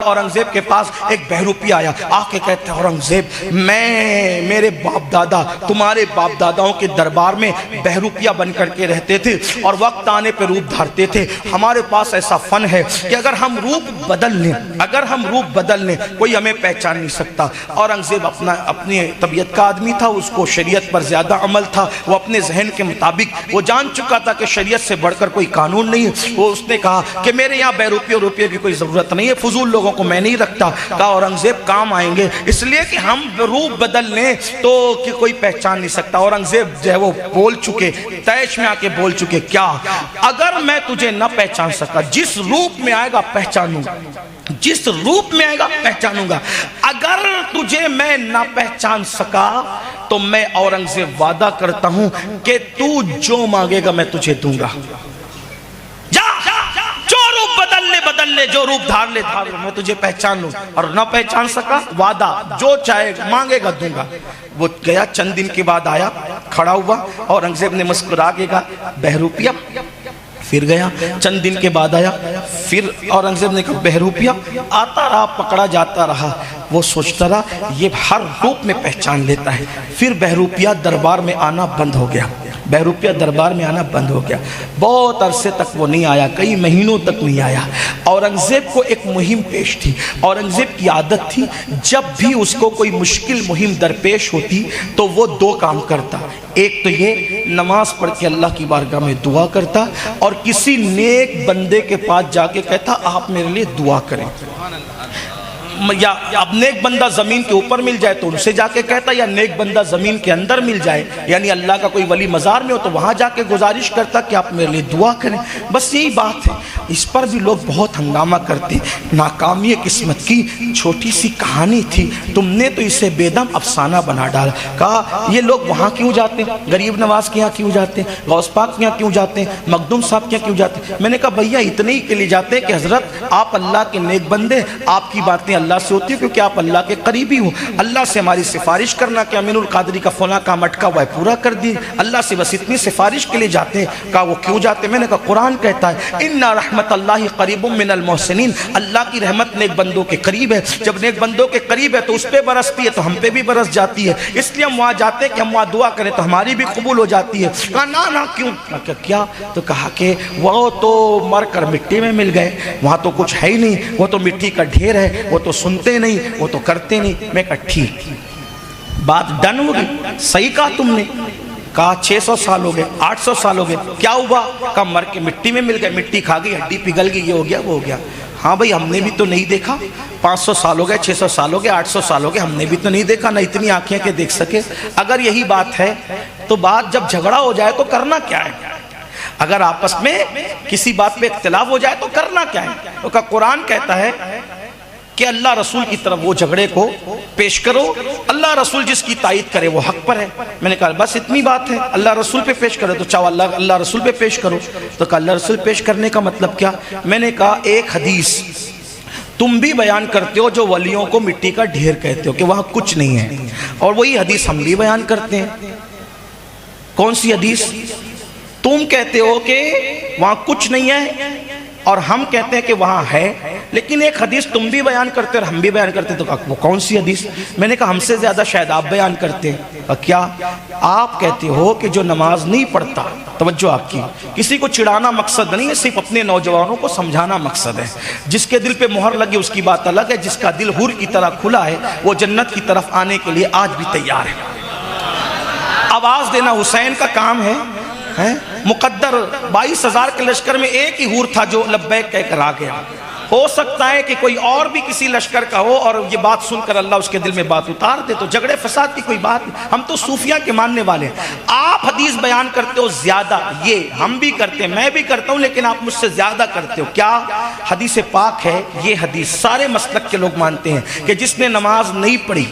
औरंगजेब के पास एक बहरूपी आया, आके कहते औरंगजेब मैं मेरे बाप दादा तुम्हारे बाप दादाओं के दरबार में बहरूपिया बन करके रहते थे और वक्त आने पर रूप धारते थे। हमारे पास ऐसा फन है कि अगर हम रूप बदल लें कोई हमें पहचान नहीं सकता। औरंगजेब अपनी तबीयत का आदमी था, उसको शरीयत पर ज्यादा अमल था, वो अपने जहन के मुताबिक वो जान चुका था कि शरीयत से बढ़कर कोई कानून नहीं है। वो उसने कहा कि मेरे यहाँ रुपये की कोई जरूरत नहीं है, फजूल लोगों को मैं नहीं रखता। कहा औरंगजेब काम आएंगे इसलिए कि हम रूप बदल लें तो कि कोई पहचान नहीं सकता। औरंगजेब जो है वो बोल चुके, तैश में आके बोल चुके, क्या अगर मैं तुझे न पहचान सका, जिस रूप में आएगा पहचानूंगा, जिस रूप में आएगा पहचानूंगा। अगर तुझे मैं ना पहचान सका तो मैं औरंगजेब वादा करता हूं कि तू जो मांगेगा मैं तुझे दूंगा। जा जो रूप बदल ले जो रूप धार ले, मैं तुझे पहचान लूं। और ना पहचान सका, वादा जो चाहे मांगेगा दूंगा। वो गया, चंद दिन के बाद आया, खड़ा हुआ, औरंगजेब ने मुस्कुरा के कहा बहरूपिया। फिर गया, चंद दिन के बाद आया, फिर औरंगजेब ने कहा बहरूपिया। आता रहा, पकड़ा जाता रहा, वो सोचता रहा ये हर रूप में पहचान लेता है। फिर बहरूपिया दरबार में आना बंद हो गया, बहरूपिया दरबार में आना बंद हो गया। बहुत अरसे तक वो नहीं आया, कई महीनों तक नहीं आया। औरंगजेब को एक मुहिम पेश थी। औरंगजेब की आदत थी जब भी उसको कोई मुश्किल मुहिम दरपेश होती तो वो दो काम करता। एक तो ये नमाज पढ़ के अल्लाह की बारगाह में दुआ करता और किसी नेक बंदे के पास जाके कहता आप मेरे लिए दुआ करें। या अब नेक बंदा जमीन के ऊपर मिल जाए तो उनसे जाके कहता, या नेक बंदा जमीन के अंदर मिल जाए यानी अल्लाह का कोई वली मजार में हो तो वहां जाके गुजारिश करता कि आप मेरे लिए दुआ करें। बस यही बात है। इस पर भी लोग बहुत हंगामा करते। नाकामी किस्मत की छोटी सी कहानी थी, तुमने तो इसे बेदम अफसाना बना डाला। कहा ये लोग वहाँ क्यों जाते हैं, गरीब नवाज के यहाँ क्यों जाते हैं, गौस पाक के यहाँ क्यों जाते हैं, मखदूम साहब के यहाँ क्यों जाते हैं। मैंने कहा भैया इतने ही के लिए जाते हैं कि हजरत आप अल्लाह के नेक बंदे, आपकी बातें अल्लाह से होती है क्योंकि आप अल्लाह के करीबी हो। अल्लाह से हमारी सिफारिश करना कि अमीनुल कादरी का फला काम अटका हुआ है पूरा कर दी, अल्लाह से बस इतनी सिफारिश के लिए जाते हैं। कहा वो क्यों जाते हैं। मैंने कहा कुरान कहता है इन्ना रहमतल्लाहि करीबुम मिनल मोहसिनीन, अल्लाह की रहमत नेक बंदों के करीब है। जब नेक बंदों के करीब है तो उस पर बरसती है तो हम पे भी बरस जाती है, इसलिए हम वहाँ जाते हैं कि हम वहाँ दुआ करें तो हमारी भी कबूल हो जाती है। कहा ना क्यों, क्या तो कहा कि वो तो मर कर मिट्टी में मिल गए, वहाँ तो कुछ है ही नहीं, वो तो मिट्टी का ढेर है, वो तो सुनते नहीं, वो तो करते नहीं। मैं कहा ठीक, बात डन हो गई, सही कहा तुमने। कहा 600 साल हो गए, 800 साल हो गए, क्या हुआ। कहा मर के मिट्टी में मिल गए, मिट्टी खा गई, हड्डी पिघल गई, ये हो गया वो हो गया। हाँ भाई हमने भी तो नहीं देखा, 500 साल हो गए, 600 साल हो गए, 800 साल हो गए, हमने भी तो नहीं देखा, ना इतनी आंखें के देख सके। अगर यही बात है तो बात जब झगड़ा हो जाए तो करना क्या है, अगर आपस में किसी बात पे इख्तिलाफ हो जाए तो करना क्या है। तो कुरान कहता है कि अल्लाह रसूल की तरफ वो झगड़े को पेश करो, अल्लाह रसूल जिसकी तायद करे वो हक पर है। मैंने कहा बस इतनी बात है, अल्लाह रसूल पे पेश करो तो चाहो अल्लाह रसूल पे पेश करो। तो कहा अल्लाह रसूल पेश करने का मतलब क्या। मैंने कहा एक हदीस तुम भी बयान करते हो जो वलियों को मिट्टी का ढेर कहते हो कि वहाँ कुछ नहीं है, और वही हदीस हम भी बयान करते हैं। कौन सी हदीस। तुम कहते हो कि वहाँ कुछ नहीं है और हम कहते हैं कि वहाँ है, लेकिन एक हदीस तुम भी बयान करते हो और हम भी बयान करते हैं, तो वो कौन सी हदीस। मैंने कहा हमसे ज़्यादा शायद आप बयान करते हैं। क्या आप कहते हो कि जो नमाज नहीं पढ़ता, तवज्जो आपकी, किसी को चिढ़ाना मकसद नहीं है, सिर्फ अपने नौजवानों को समझाना मकसद है। जिसके दिल पे मोहर लगी उसकी बात अलग है, जिसका दिल हुर की तरह खुला है वो जन्नत की तरफ आने के लिए आज भी तैयार है। आवाज़ देना हुसैन का काम है। मुकद्दर 22,000 के लश्कर में एक ही हूर था जो लब्बैक कहकर आ गया। हो सकता है कि कोई और भी किसी लश्कर का हो और ये बात सुनकर अल्लाह उसके दिल में बात उतार दे, तो झगड़े फसाद की कोई बात नहीं। हम तो सूफिया के मानने वाले हैं। आप हदीस बयान करते हो ज्यादा, ये हम भी करते हैं, मैं भी करता हूं, लेकिन आप मुझसे ज्यादा करते हो। क्या हदीस पाक है ये हदीस, सारे मसलक के लोग मानते हैं कि जिसने नमाज नहीं पढ़ी,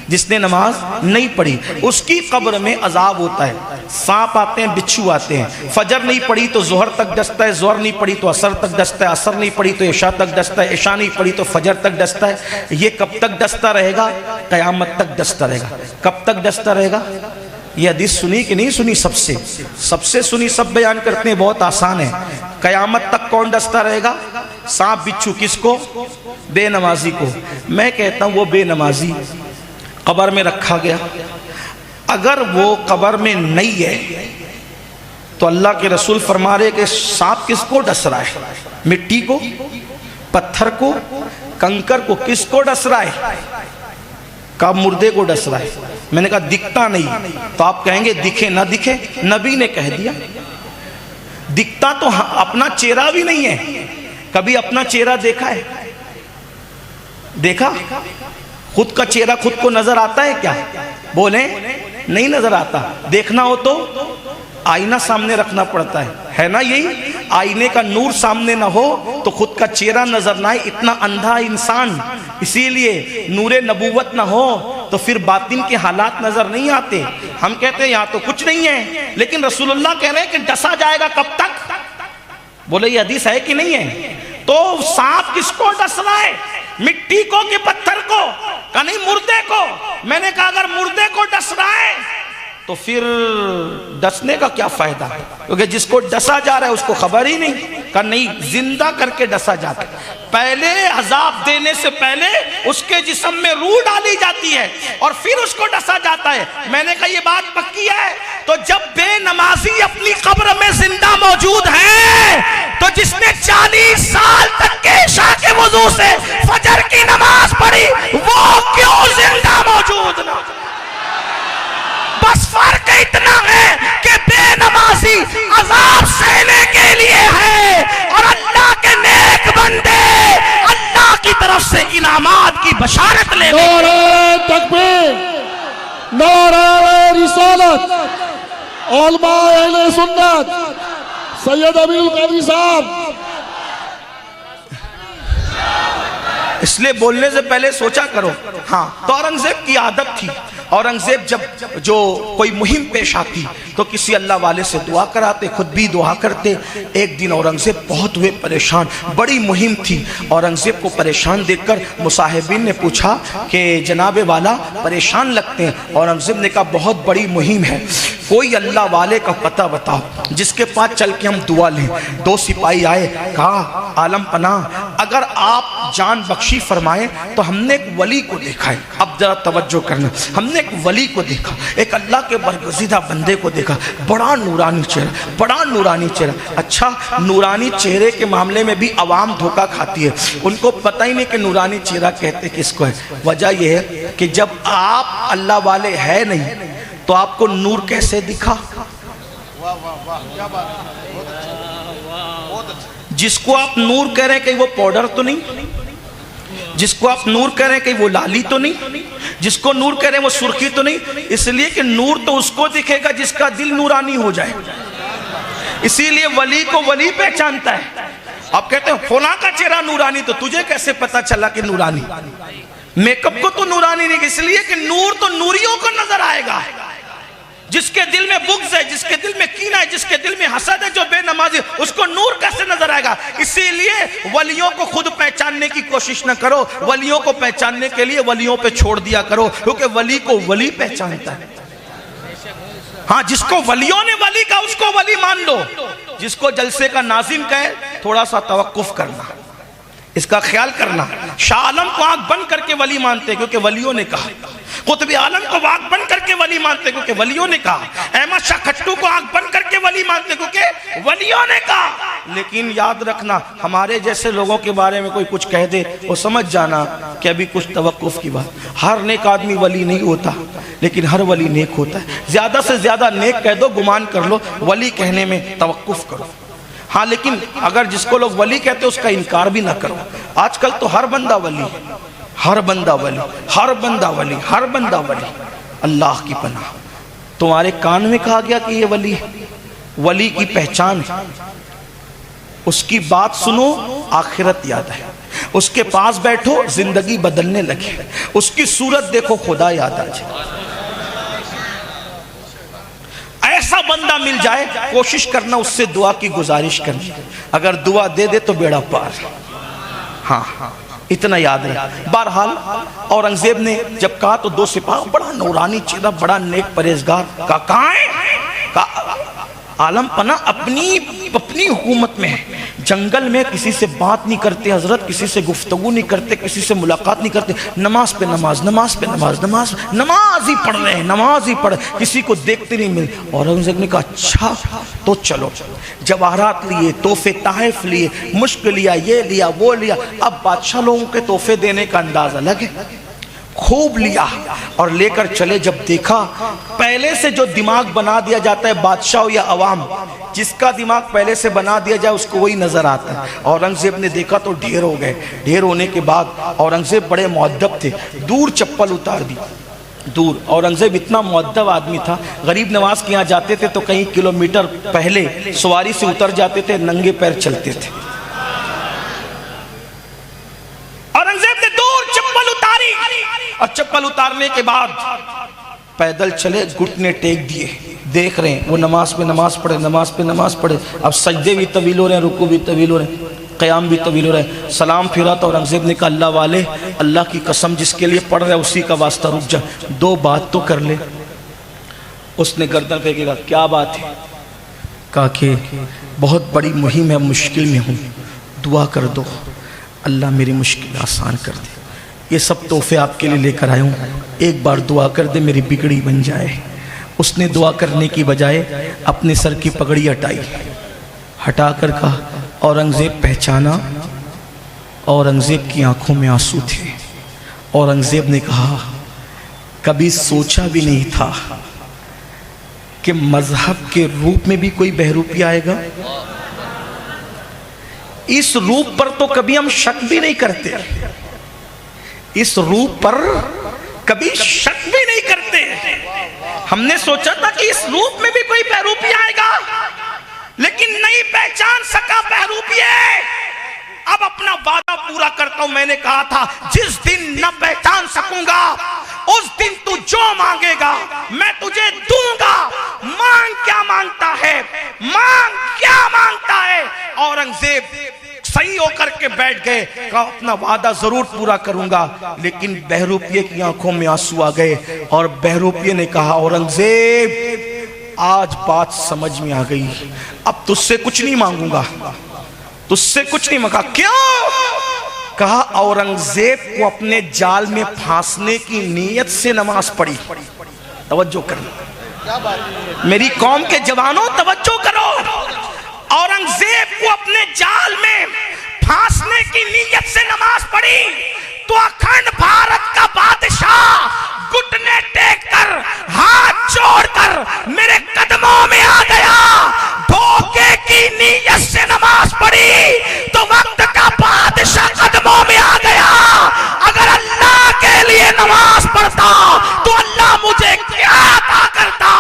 जिसने नमाज नहीं पढ़ी उसकी कब्र में अजाब होता है। सांप आते हैं, बिच्छू आते हैं। फजर नहीं पढ़ी तो जोहर तक डसता है, जोहर नहीं पढ़ी तो असर तक डसता है, असर नहीं पढ़ी तो इशा तक डसता है, इशा नहीं पढ़ी तो फजर तक डसता है। ये कब तक डसता रहेगा, क़यामत तक डसता रहेगा। कब तक डसता रहेगा, ये हदीस सुनी कि नहीं सुनी? सबसे सबसे सुनी, सब बयान करते हैं, बहुत आसान है। कयामत तक कौन डसता रहेगा? सांप बिच्छू। किसको? बेनमाजी को। मैं कहता हूं वो बेनमाजी कब्र में रखा गया, अगर वो कब्र में नहीं है तो अल्लाह के रसूल फरमा रहे कि सांप किसको डस रहा है? मिट्टी को, पत्थर को, कंकर को। किसको डस रहा है? का मुर्दे को डस रहा है। मैंने कहा दिखता नहीं, तो आप कहेंगे दिखे ना दिखे, नबी ने कह दिया। दिखता तो अपना चेहरा भी नहीं है। कभी अपना चेहरा देखा है? देखा? खुद का चेहरा खुद को नजर आता है क्या? बोले नहीं नजर आता। देखना हो तो आईना सामने रखना पड़ता है ना? यही आईने का नूर सामने ना हो तो खुद का चेहरा नजर ना आए, इतना अंधा इंसान। इसीलिए नूरे नबूवत ना हो तो फिर बातिन के हालात नजर नहीं आते। हम कहते हैं यहाँ तो कुछ नहीं है, लेकिन रसूलुल्लाह कह रहे हैं कि डसा जाएगा कब तक? बोले ये हदीस है कि नहीं है? तो सांप किसको डस रहा है? मिट्टी को कि पत्थर को? का नहीं, मुर्दे को। मैंने कहा अगर मुर्दे को डस रहा है तो फिर डसने का क्या फायदा? क्योंकि जिसको डसा जा रहा है उसको खबर ही नहीं। का नहीं, जिंदा करके डसा जाता है। पहले अजाब देने से पहले उसके जिस्म में रूह डाली जाती है और फिर उसको डसा जाता है। मैंने कहा ये बात पक्की है। तो जब बेनमाजी अपनी कब्र में जिंदा मौजूद है तो जिसने 40 साल तक के इशा के वजू से फजर की नमाज पढ़ी वो क्यों जिंदा मौजूद ना? बस फर्क इतना है कि बेनमाजी अजाब सहने के लिए है और अल्लाह के नेक बंदे अल्लाह की तरफ से इनामात की बशारत ले। नारे तकबीर, नारे रिसालत, उलमा अहले सुन्नत, सैयद अमीरुल कादरी साहब। इसलिए बोलने से पहले सोचा करो। हाँ, तो औरंगजेब की आदत थी, औरंगजेब जब जो कोई मुहिम पेश आती तो किसी अल्लाह वाले से दुआ कराते, खुद भी दुआ करते। एक दिन औरंगजेब बहुत हुए परेशान, बड़ी मुहिम थी। औरंगजेब को परेशान देखकर मुसाहिबीन ने पूछा कि जनाबे वाला परेशान लगते हैं। औरंगजेब ने कहा बहुत बड़ी मुहिम है, कोई अल्लाह वाले का पता बताओ जिसके पास चल के हम दुआ लें। 2 सिपाही आए, कहा आलम पना अगर आप जान बख्शी फरमाएं तो हमने एक वली को देखा है। अब जरा तवज्जो करना, हमने एक वली को देखा, एक अल्लाह के बरगज़ीदा बंदे को देखा, बड़ा नूरानी चेहरा, बड़ा नूरानी चेहरा। अच्छा, नूरानी चेहरे के मामले में भी अवाम धोखा खाती है, उनको पता ही नहीं कि नूरानी चेहरा कहते किसको है। वजह यह है कि जब आप अल्लाह वाले है नहीं तो आपको नूर कैसे दिखा? जिसको आप नूर कह रहे हैं कहीं वो पाउडर तो नहीं, जिसको आप नूर कह रहे हैं कहीं वो लाली तो नहीं, जिसको नूर कह रहे हैं वो सुर्खी तो नहीं। इसलिए कि नूर तो उसको दिखेगा जिसका दिल नूरानी हो जाए। इसीलिए वली को वली पहचानता है। आप कहते हैं फलां का चेहरा नूरानी, तो तुझे कैसे पता चला कि नूरानी? मेकअप को तो नूरानी नहीं, इसलिए कि नूर तो नूरियों को नजर आएगा। जिसके दिल में बुग़्ज़ है, जिसके दिल में कीना है, जिसके दिल में हसद है, जो बेनमाजी, उसको नूर कैसे नजर आएगा? इसीलिए वलियों को खुद पहचानने की कोशिश न करो, वलियों को पहचानने के लिए वलियों पे छोड़ दिया करो, क्योंकि वली को वली पहचानता है। हाँ, जिसको वलियों ने वली कहा उसको वली मान लो, जिसको जलसे का नाजिम कहे थोड़ा सा तवक्कुफ करना, इसका ख्याल करना। शाह आलम को आंख बंद करके वली मानते क्योंकि वलियों ने कहा, कुतुब आलम को आंख बंद करके वली मानते क्योंकि वलियों ने कहा, अहमद शाह खट्टू को आंख बंद करके वली मानते क्योंकि वलियों ने कहा। लेकिन याद रखना, हमारे जैसे लोगों के बारे में कोई कुछ कह दे वो समझ जाना कि अभी कुछ तवक्कुफ की बात। हर नेक आदमी वली नहीं होता, लेकिन हर वली नेक होता है। ज्यादा से ज्यादा नेक कह दो, गुमान कर लो, वली कहने में तवक्कुफ करो। हाँ, लेकिन अगर जिसको लोग वली कहते हैं उसका इनकार भी ना करो। आजकल तो हर बंदा वली, हर बंदा वली, हर बंदा वली, हर बंदा वली। अल्लाह की पनाह, तुम्हारे कान में कहा गया कि ये वली है, वली की पहचान है, उसकी बात सुनो आखिरत याद है, उसके पास बैठो जिंदगी बदलने लगे, उसकी सूरत देखो खुदा याद आ जाए। ऐसा बंदा मिल जाए, कोशिश करना उससे दुआ की गुजारिश करनी, अगर दुआ दे दे तो बेड़ा पार। हाँ, इतना याद है। बहरहाल औरंगजेब ने जब कहा तो दो सिपाही, बड़ा नूरानी चेहरा, बड़ा नेक परहेजगार, कहाँ है? आलम पना अपनी हुकूमत में है, जंगल में किसी से बात नहीं करते हजरत, किसी से गुफ्तगू नहीं करते, किसी से मुलाकात नहीं करते, नमाज पे नमाज, नमाज पे नमाज, नमाज ही पढ़ रहे हैं, नमाज ही पढ़, किसी को देखते नहीं मिल। औरंगजेब ने कहा अच्छा तो चलो, जवाहरात लिए, तोहफे ताहिफ लिए, मुश्क लिया, ये लिया वो लिया। अब बादशाह लोगों के तोहफे देने का अंदाज अलग है, खूब लिया और लेकर चले। जब देखा पहले से जो दिमाग बना दिया जाता है बादशाह या अवाम, जिसका दिमाग पहले से बना दिया जाए उसको वही नजर आता है। औरंगजेब ने देखा तो ढेर हो गए। ढेर होने के बाद औरंगजेब बड़े मुअद्दब थे, दूर चप्पल उतार दी, दूर। औरंगजेब इतना मुअद्दब आदमी था, गरीब नवाज के यहाँ जाते थे तो कई किलोमीटर पहले सवारी से उतर जाते थे, नंगे पैर चलते थे। औरंगजेब ने दूर चप्पल उतारी और चप्पल उतारने के बाद पैदल चले, घुटने टेक दिए, देख रहे हैं वो नमाज पे नमाज पढ़े, नमाज पे नमाज पढ़े। अब सजदे भी तवील हो रहे हैं, रुकू भी तवील हो रहे हैं, क़याम भी तवील हो रहा है। सलाम फिरा तो औरंगजेब ने कहा अल्लाह वाले, अल्लाह की कसम जिसके लिए पढ़ रहा है उसी का वास्ता रुक जा, दो बात तो कर ले। उसने गर्दन फेंकेगा, क्या बात है? कहा कि बहुत बड़ी मुहिम है, मुश्किल में हूँ, दुआ कर दो अल्लाह मेरी मुश्किल आसान कर दे। ये सब तोहफे आपके लिए लेकर आया हूँ, एक बार दुआ कर दे मेरी बिगड़ी बन जाए। उसने दुआ करने की बजाय अपने सर की पगड़ी हटाई, हटाकर कहा औरंगजेब पहचाना? औरंगजेब की आंखों में आंसू थे। औरंगजेब ने कहा कभी सोचा भी नहीं था कि मजहब के रूप में भी कोई बहरूपी आएगा। इस रूप पर तो कभी हम शक भी नहीं करते, इस रूप पर कभी शक भी नहीं करते। हमने सोचा था कि इस रूप में भी कोई बहरूपी आएगा, लेकिन नहीं पहचान सका बहरूपी है। अब अपना वादा पूरा करता हूं। मैंने कहा था जिस दिन न पहचान सकूंगा उस दिन तू जो मांगेगा मैं तुझे दूंगा। मांग क्या मांगता है, मांग क्या मांगता है? औरंगजेब सही होकर के बैठ गए, कहा अपना वादा जरूर पूरा करूंगा। लेकिन बहरूपिये की आंखों में आंसू आ गए और बहरूपिये ने कहा औरंगजेब आज बात समझ में आ गई, अब तुझसे कुछ नहीं मांगूंगा, तुझसे कुछ नहीं मांगा। क्यों? कहा औरंगजेब को अपने जाल में फांसने की नीयत से नमाज पढ़ी। तवज्जो करो मेरी कौम के जवानों, तवज्जो करो। औरंगजेब को अपने जाल में फांसने की नीयत से नमाज पढ़ी तो अखंड भारत का बादशाह घुटने टेक कर हाथ जोड़कर मेरे कदमों में आ गया। धोखे की नीयत से नमाज पढ़ी तो वक्त का बादशाह कदमों में आ गया। अगर अल्लाह के लिए नमाज पढ़ता तो अल्लाह मुझे क्या अता करता।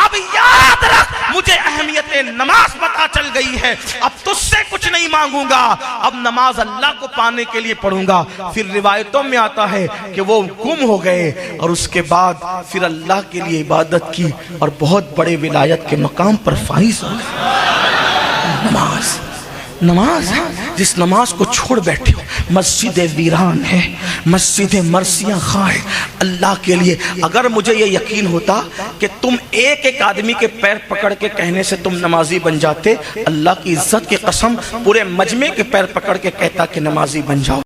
अब याद रख, मुझे अहमियत नमाज पता चल गई है, अब तुझसे कुछ नहीं मांगूंगा, अब नमाज अल्लाह को पाने के लिए पढ़ूंगा। फिर रिवायतों में आता है कि वो गुम हो गए और उसके बाद फिर अल्लाह के लिए इबादत की और बहुत बड़े विलायत के मकाम पर फाइज हो गए। नमाज, नमाज, जिस नमाज को छोड़ बैठे हो, मस्जिद वीरान है, मस्जिद मरसियां खां है अल्लाह के लिए। अगर मुझे ये यकीन होता कि तुम एक एक आदमी के पैर पकड़ के कहने से तुम नमाजी बन जाते, अल्लाह की इज्जत की कसम पूरे मजमे के पैर पकड़ के कहता कि नमाजी बन जाओ।